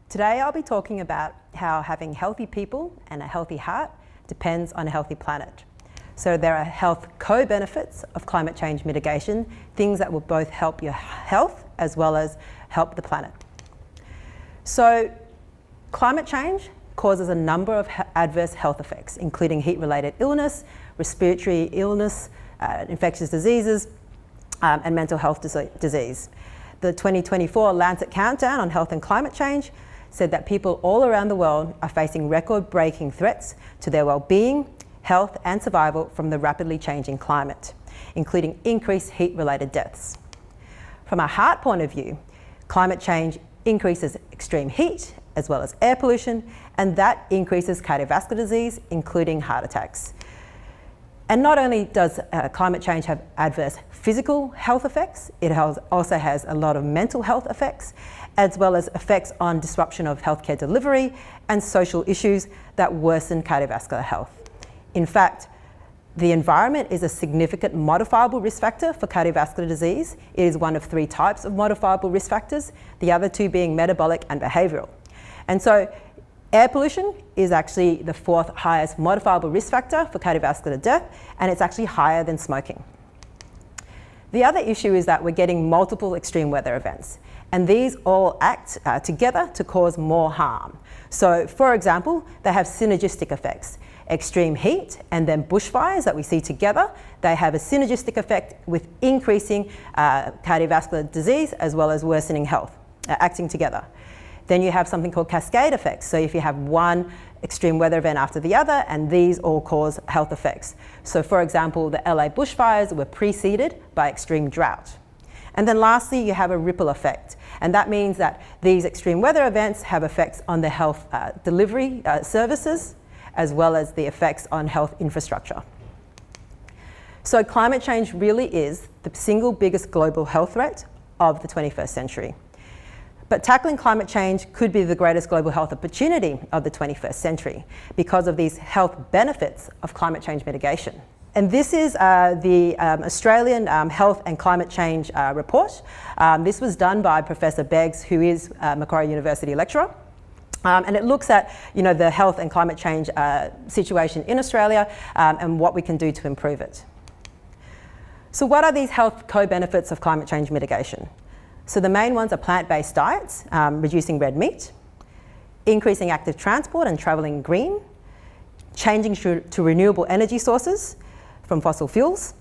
Today I'll be talking about how having healthy people and a healthy heart depends on a healthy planet. So there are health co-benefits of climate change mitigation, things that will both help your health as well as help the planet. So climate change causes a number of adverse health effects, including heat-related illness, respiratory illness, infectious diseases, and mental health disease. The 2024 Lancet Countdown on Health and Climate Change said that people all around the world are facing record-breaking threats to their well-being, health and survival from the rapidly changing climate, including increased heat-related deaths. From a heart point of view, climate change increases extreme heat as well as air pollution, and that increases cardiovascular disease, including heart attacks. And not only does climate change have adverse physical health effects, it also has a lot of mental health effects, as well as effects on disruption of healthcare delivery and social issues that worsen cardiovascular health. In fact, the environment is a significant modifiable risk factor for cardiovascular disease. It is one of 3 types of modifiable risk factors, the other 2 being metabolic and behavioural. And so air pollution is actually the 4th highest modifiable risk factor for cardiovascular death, and it's actually higher than smoking. The other issue is that we're getting multiple extreme weather events, and these all act together to cause more harm. So, for example, they have synergistic effects. Extreme heat and then bushfires that we see together, they have a synergistic effect with increasing cardiovascular disease as well as worsening health, acting together. Then you have something called cascade effects. So if you have one extreme weather event after the other, and these all cause health effects. So for example, the LA bushfires were preceded by extreme drought. And then lastly, you have a ripple effect. And that means that these extreme weather events have effects on the health delivery services, as well as the effects on health infrastructure. So climate change really is the single biggest global health threat of the 21st century. But tackling climate change could be the greatest global health opportunity of the 21st century because of these health benefits of climate change mitigation. And this is the Australian Health and Climate Change report. This was done by Professor Beggs, who is a Macquarie University lecturer. And it looks at the health and climate change situation in Australia and what we can do to improve it. So what are these health co-benefits of climate change mitigation? So the main ones are plant-based diets, reducing red meat, increasing active transport and travelling green, changing to renewable energy sources from fossil fuels,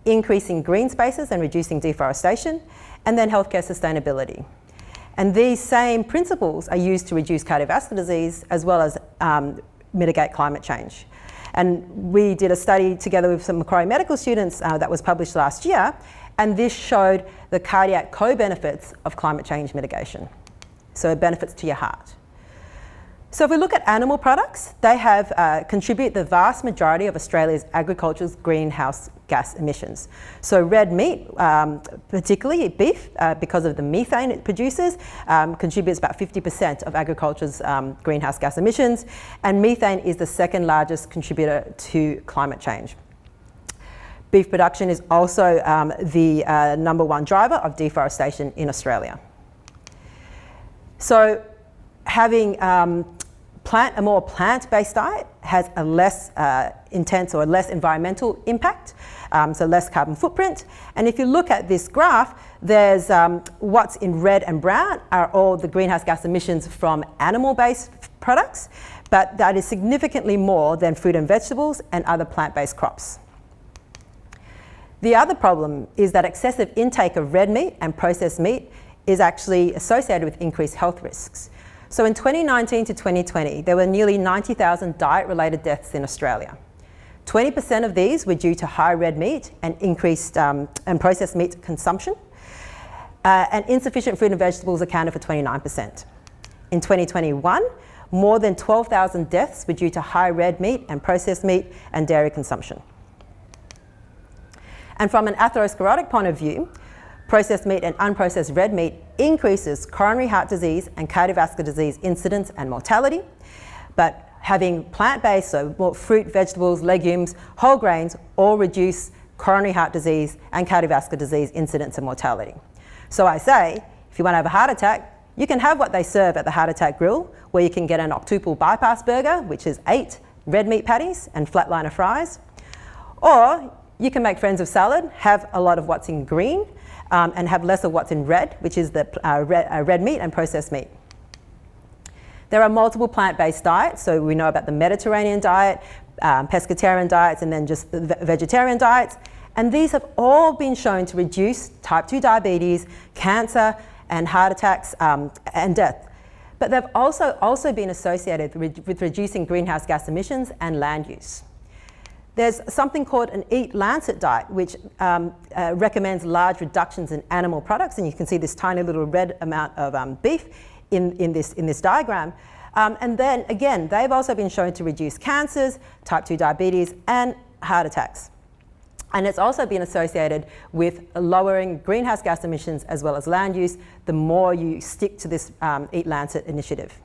increasing green spaces and reducing deforestation, and then healthcare sustainability. And these same principles are used to reduce cardiovascular disease as well as mitigate climate change. And we did a study together with some Macquarie medical students that was published last year, and this showed the cardiac co-benefits of climate change mitigation. So benefits to your heart. So if we look at animal products, they have contribute the vast majority of Australia's agriculture's greenhouse gas emissions. So red meat, particularly beef, because of the methane it produces, contributes about 50% of agriculture's greenhouse gas emissions, and methane is the 2nd largest contributor to climate change. Beef production is also the #1 driver of deforestation in Australia. So having a more plant-based diet has a less intense or less environmental impact, so less carbon footprint. And if you look at this graph, there's what's in red and brown are all the greenhouse gas emissions from animal-based products, but that is significantly more than fruit and vegetables and other plant-based crops. The other problem is that excessive intake of red meat and processed meat is actually associated with increased health risks. So in 2019 to 2020, there were nearly 90,000 diet-related deaths in Australia. 20% of these were due to high red meat and increased and processed meat consumption, and insufficient fruit and vegetables accounted for 29%. In 2021, more than 12,000 deaths were due to high red meat and processed meat and dairy consumption. And from an atherosclerotic point of view, processed meat and unprocessed red meat increases coronary heart disease and cardiovascular disease incidence and mortality. But having plant-based, so more fruit, vegetables, legumes, whole grains, all reduce coronary heart disease and cardiovascular disease incidence and mortality. So I say, if you want to have a heart attack, You can have what they serve at the Heart Attack Grill, where you can get an octuple bypass burger, which is 8 red meat patties and flatliner fries. Or you can make friends of salad, have a lot of what's in green, and have less of what's in red, which is the red meat and processed meat. There are multiple plant-based diets, so we know about the Mediterranean diet, pescatarian diets, and then just the vegetarian diets. And these have all been shown to reduce type 2 diabetes, cancer, and heart attacks and death. But they've also been associated with reducing greenhouse gas emissions and land use. There's something called an Eat Lancet diet, which recommends large reductions in animal products, and you can see this tiny little red amount of beef in this diagram. And then again, they've also been shown to reduce cancers, type 2 diabetes, and heart attacks. And it's also been associated with lowering greenhouse gas emissions as well as land use, the more you stick to this Eat Lancet initiative.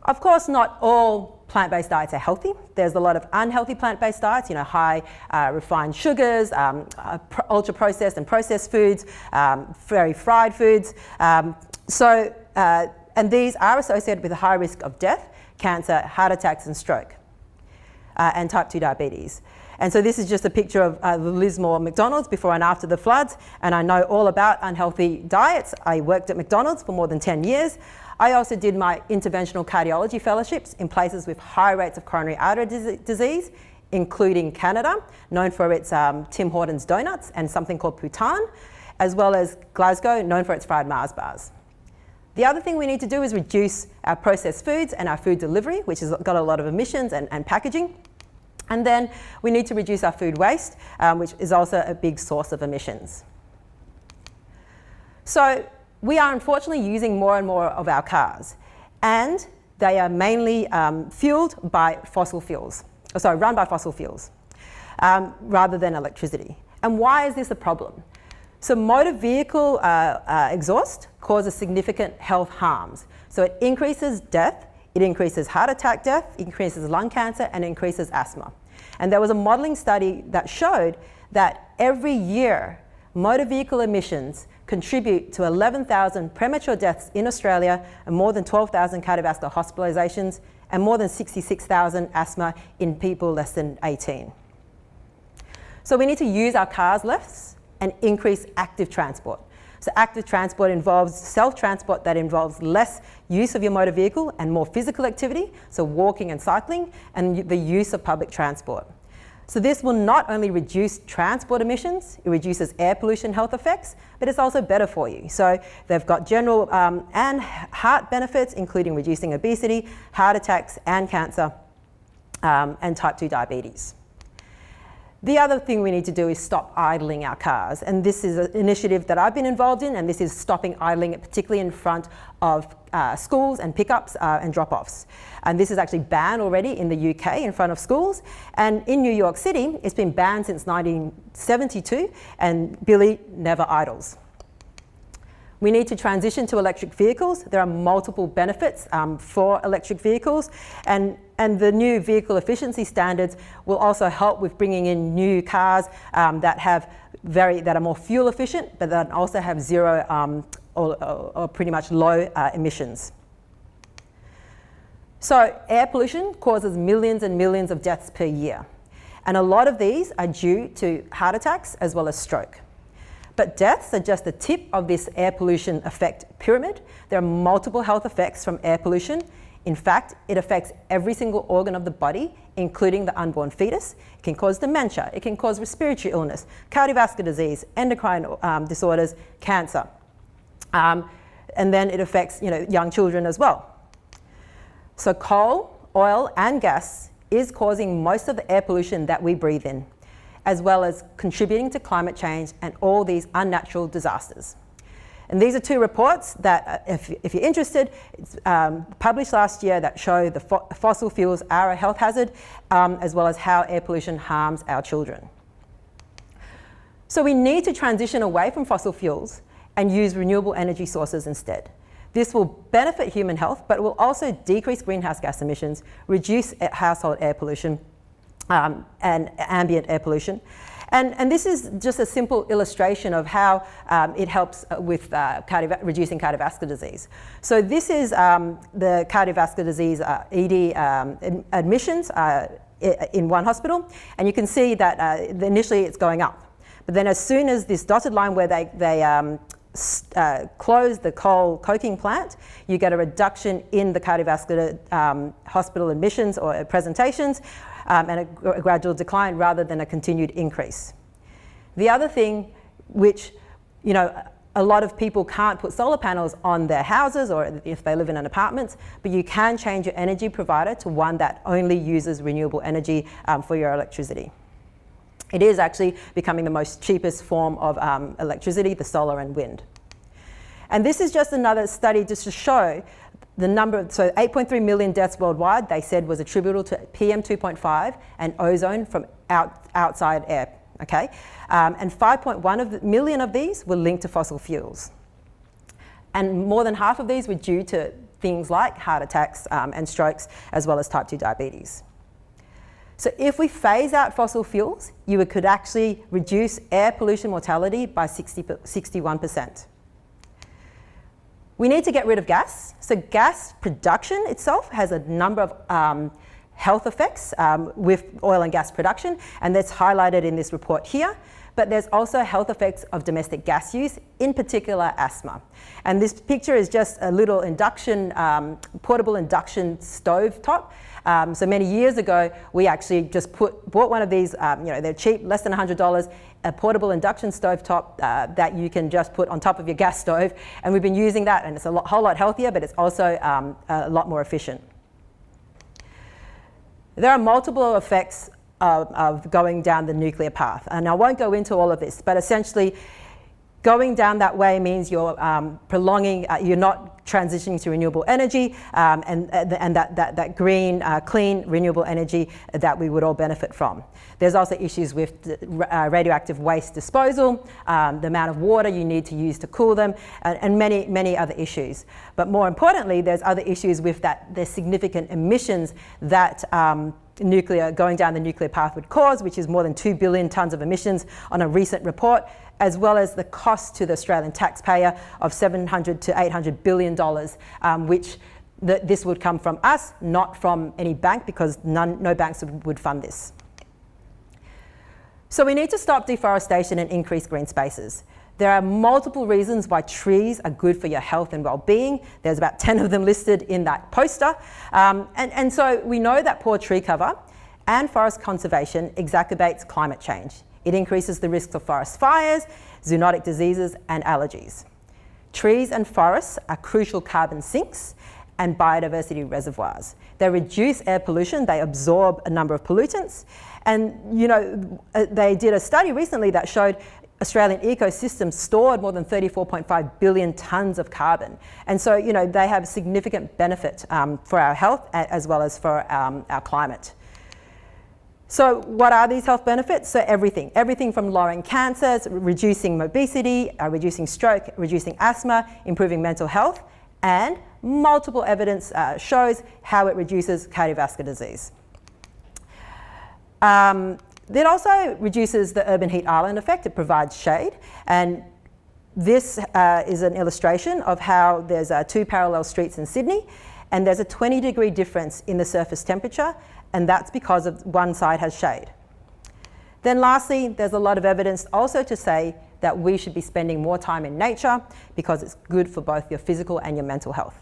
Of course, not all plant-based diets are healthy. There's a lot of unhealthy plant-based diets, high refined sugars, ultra-processed and processed foods, very fried foods. And these are associated with a high risk of death, cancer, heart attacks, and stroke, and type 2 diabetes. And so this is just a picture of the Lismore McDonald's before and after the floods, and I know all about unhealthy diets. I worked at McDonald's for more than 10 years. I also did my interventional cardiology fellowships in places with high rates of coronary artery disease, including Canada, known for its Tim Hortons donuts and something called Bhutan, as well as Glasgow, known for its fried Mars bars. The other thing we need to do is reduce our processed foods and our food delivery, which has got a lot of emissions and packaging. And then we need to reduce our food waste, which is also a big source of emissions. So we are unfortunately using more and more of our cars, and they are mainly fueled by fossil fuels, run by fossil fuels, rather than electricity. And why is this a problem? So motor vehicle exhaust causes significant health harms. So it increases death, it increases heart attack death, increases lung cancer, and increases asthma. And there was a modelling study that showed that every year, motor vehicle emissions contribute to 11,000 premature deaths in Australia and more than 12,000 cardiovascular hospitalisations and more than 66,000 asthma in people less than 18. So we need to use our cars less and increase active transport. So active transport involves self-transport that involves less use of your motor vehicle and more physical activity, so walking and cycling, and the use of public transport. So this will not only reduce transport emissions, it reduces air pollution health effects, but it's also better for you. So they've got general and heart benefits, including reducing obesity, heart attacks and cancer, and type 2 diabetes. The other thing we need to do is stop idling our cars. And this is an initiative that I've been involved in, and this is stopping idling, particularly in front of schools and pickups and drop-offs. And this is actually banned already in the UK in front of schools. And in New York City, it's been banned since 1972, and Billy never idles. We need to transition to electric vehicles. There are multiple benefits for electric vehicles, and the new vehicle efficiency standards will also help with bringing in new cars that are more fuel efficient, but that also have zero or pretty much low emissions. So air pollution causes millions and millions of deaths per year, and a lot of these are due to heart attacks as well as stroke. But deaths are just the tip of this air pollution effect pyramid. There are multiple health effects from air pollution. In fact, it affects every single organ of the body, including the unborn fetus. It can cause dementia, it can cause respiratory illness, cardiovascular disease, endocrine disorders, cancer. And then it affects young children as well. So coal, oil, and gas is causing most of the air pollution that we breathe in, as well as contributing to climate change and all these unnatural disasters. And these are two reports that, if you're interested, it's published last year that show the fossil fuels are a health hazard, as well as how air pollution harms our children. So we need to transition away from fossil fuels and use renewable energy sources instead. This will benefit human health, but it will also decrease greenhouse gas emissions, reduce household air pollution, and ambient air pollution. And this is just a simple illustration of how it helps with reducing cardiovascular disease. So this is the cardiovascular disease ED admissions in one hospital, and you can see that initially it's going up. But then as soon as this dotted line where they close the coal coking plant, you get a reduction in the cardiovascular hospital admissions or presentations, and a gradual decline rather than a continued increase. The other thing which, a lot of people can't put solar panels on their houses or if they live in an apartment, but you can change your energy provider to one that only uses renewable energy for your electricity. It is actually becoming the most cheapest form of electricity, the solar and wind. And this is just another study just to show the number, so 8.3 million deaths worldwide, they said was attributable to PM2.5 and ozone from outside air, okay? And 5.1 million of these were linked to fossil fuels. And more than half of these were due to things like heart attacks and strokes, as well as type 2 diabetes. So if we phase out fossil fuels, you could actually reduce air pollution mortality by 61%. We need to get rid of gas. So gas production itself has a number of health effects with oil and gas production, and that's highlighted in this report here. But there's also health effects of domestic gas use, in particular asthma. And this picture is just a little portable induction stove top. So many years ago, we actually just bought one of these, they're cheap, less than $100, a portable induction stove top that you can just put on top of your gas stove. And we've been using that, and it's a whole lot healthier, but it's also a lot more efficient. There are multiple effects of going down the nuclear path. And I won't go into all of this, but essentially going down that way means you're prolonging, you're not transitioning to renewable energy and that green, clean, renewable energy that we would all benefit from. There's also issues with radioactive waste disposal, the amount of water you need to use to cool them, and many, many other issues. But more importantly, there's other issues with that, there's significant emissions that going down the nuclear path would cause, which is more than 2 billion tonnes of emissions on a recent report, as well as the cost to the Australian taxpayer of $700 to $800 billion, which this would come from us, not from any bank, because no banks would fund this. So we need to stop deforestation and increase green spaces. There are multiple reasons why trees are good for your health and well-being. There's about 10 of them listed in that poster. And so we know that poor tree cover and forest conservation exacerbates climate change. It increases the risks of forest fires, zoonotic diseases, and allergies. Trees and forests are crucial carbon sinks and biodiversity reservoirs. They reduce air pollution, they absorb a number of pollutants. And they did a study recently that showed Australian ecosystems stored more than 34.5 billion tonnes of carbon. And so, they have significant benefit for our health as well as for our climate. So what are these health benefits? So everything from lowering cancers, reducing obesity, reducing stroke, reducing asthma, improving mental health, and multiple evidence shows how it reduces cardiovascular disease. It also reduces the urban heat island effect. It provides shade. And this is an illustration of how there's 2 parallel streets in Sydney, and there's a 20-degree difference in the surface temperature, and that's because of one side has shade. Then lastly, there's a lot of evidence also to say that we should be spending more time in nature because it's good for both your physical and your mental health.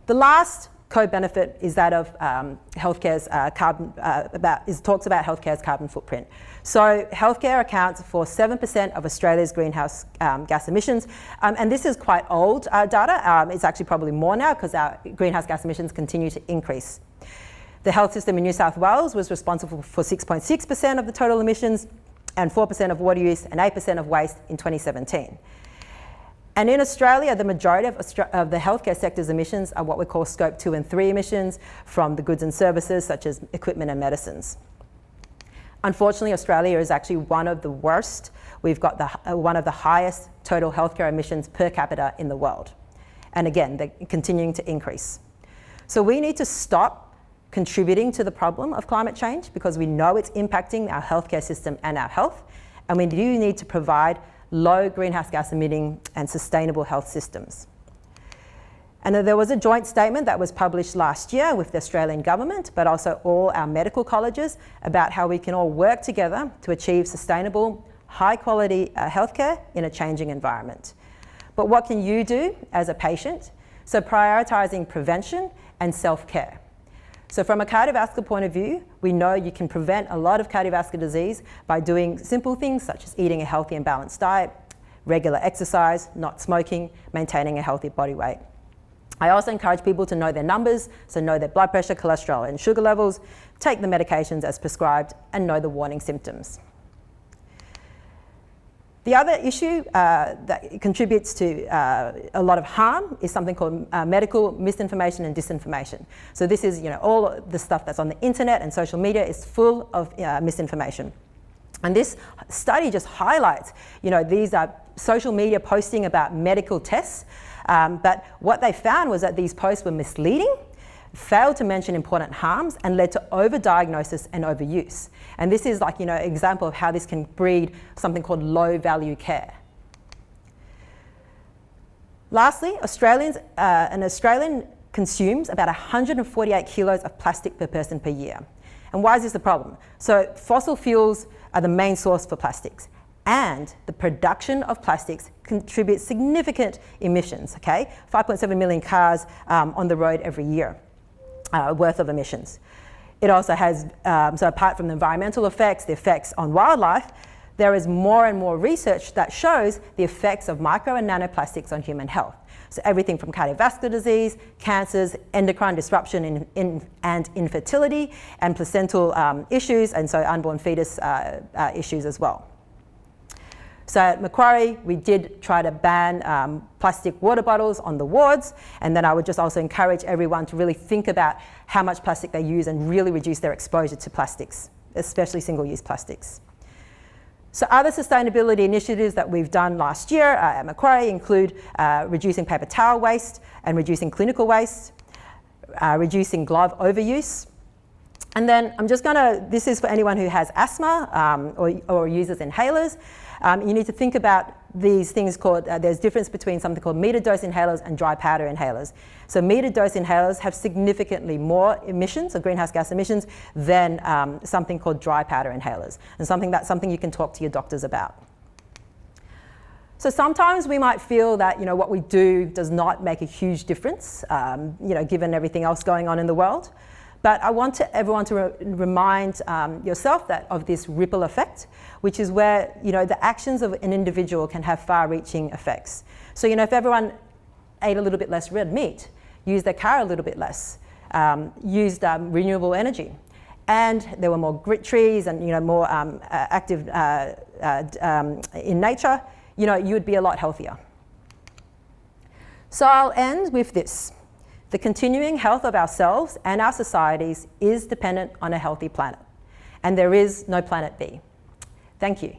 The last co-benefit is that of healthcare's talks about healthcare's carbon footprint. So healthcare accounts for 7% of Australia's greenhouse gas emissions, and this is quite old data. It's actually probably more now because our greenhouse gas emissions continue to increase. The health system in New South Wales was responsible for 6.6% of the total emissions and 4% of water use and 8% of waste in 2017. And in Australia, the majority of the healthcare sector's emissions are what we call Scope 2 and 3 emissions from the goods and services such as equipment and medicines. Unfortunately, Australia is actually one of the worst. We've got one of the highest total healthcare emissions per capita in the world. And again, they're continuing to increase. So we need to stop contributing to the problem of climate change because we know it's impacting our healthcare system and our health, and we do need to provide low greenhouse gas emitting and sustainable health systems. And there was a joint statement that was published last year with the Australian government, but also all our medical colleges, about how we can all work together to achieve sustainable, high quality healthcare in a changing environment. But what can you do as a patient? So prioritising prevention and self-care. So from a cardiovascular point of view, we know you can prevent a lot of cardiovascular disease by doing simple things such as eating a healthy and balanced diet, regular exercise, not smoking, maintaining a healthy body weight. I also encourage people to know their numbers, so know their blood pressure, cholesterol and sugar levels, take the medications as prescribed, and know the warning symptoms. The other issue that contributes to a lot of harm is something called medical misinformation and disinformation. So this is, all the stuff that's on the internet and social media is full of misinformation. And this study just highlights, these are social media posting about medical tests, but what they found was that these posts were misleading, failed to mention important harms, and led to overdiagnosis and overuse. And this is like, an example of how this can breed something called low value care. Lastly, an Australian consumes about 148 kilos of plastic per person per year. And why is this a problem? So fossil fuels are the main source for plastics, and the production of plastics contributes significant emissions, 5.7 million cars on the road every year worth of emissions. It also has, so apart from the environmental effects, the effects on wildlife, there is more and more research that shows the effects of micro and nanoplastics on human health. So everything from cardiovascular disease, cancers, endocrine disruption and infertility, and placental issues, and so unborn fetus issues as well. So at Macquarie, we did try to ban plastic water bottles on the wards, and then I would just also encourage everyone to really think about how much plastic they use and really reduce their exposure to plastics, especially single-use plastics. So other sustainability initiatives that we've done last year at Macquarie include reducing paper towel waste and reducing clinical waste, reducing glove overuse. And then I'm just this is for anyone who has asthma or uses inhalers. You need to think about these things called, there's difference between something called metered-dose inhalers and dry powder inhalers. So metered-dose inhalers have significantly more emissions, or greenhouse gas emissions, than something called dry powder inhalers, and that's something you can talk to your doctors about. So sometimes we might feel that what we do does not make a huge difference, given everything else going on in the world. But I want everyone to remind yourself of this ripple effect, which is where the actions of an individual can have far-reaching effects. So if everyone ate a little bit less red meat, used their car a little bit less, used renewable energy, and there were more trees and more active in nature, you would be a lot healthier. So I'll end with this. The continuing health of ourselves and our societies is dependent on a healthy planet, and there is no planet B. Thank you.